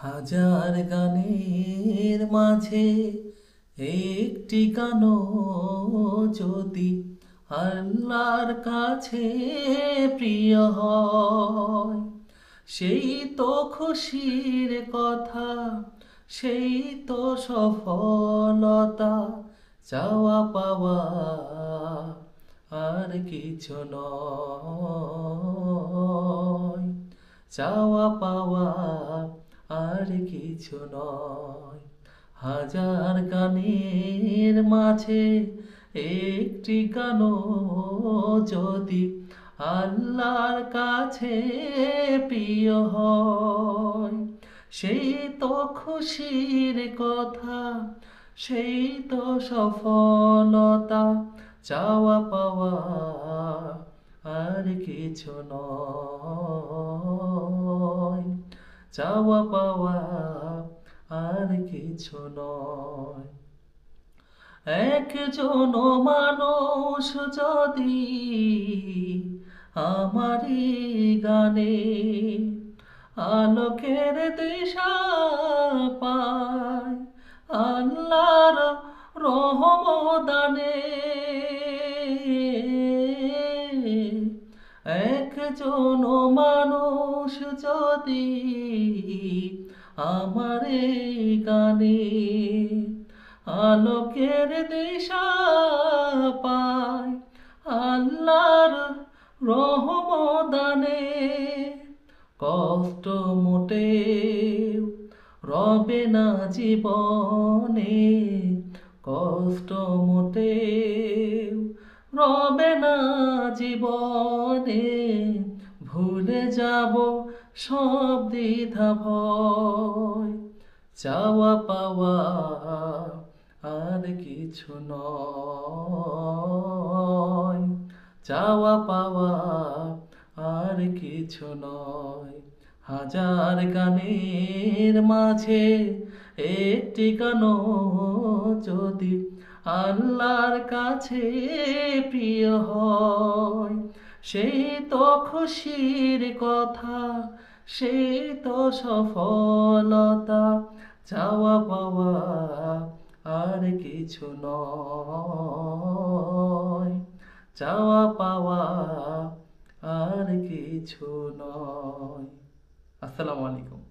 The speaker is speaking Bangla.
হাজার গানের মাঝে একটি গানও যদি আল্লাহর কাছে প্রিয় হয়, সেই তো খুশির কথা, সেই তো সফলতা। চাওয়া পাওয়া আর কিছু নয়, চাওয়া পাওয়া আর কিছু নয়। হাজার গানের মাঝে একটি গানও যদি আল্লাহর কাছে প্রিয় হয়, সেই তো খুশির কথা, সেই তো সফলতা। চাওয়া পাওয়া আর কিছু নয়, চাওয়া পাওয়া আর কিছু নয়। একজন মানুষ যদি আমারই গানে আলোকের দিশা পায়, আল্লাহর রহমদানে একজন মানুষ যদি আমার এই গানে আলোকের দিশা পায়, আল্লাহর রহমদানে কষ্ট মোটেও রবে না জীবনে, কষ্ট মোটেও রবে না জীবনে। ভুলে যাব সব দ্বিধা ভয়, চাওয়া পাওয়া আর কিছু নয়, চাওয়া পাওয়া আর কিছু নয়। হাজার গানের মাঝে একটি গানও যদি আল্লাহর কাছে প্রিয় হয়, সেই তো খুশির কথা, সেই তো সফলতা। চাওয়া পাওয়া আর কিছু নয়, চাওয়া পাওয়া আর কিছু নয়। আসসালামু আলাইকুম।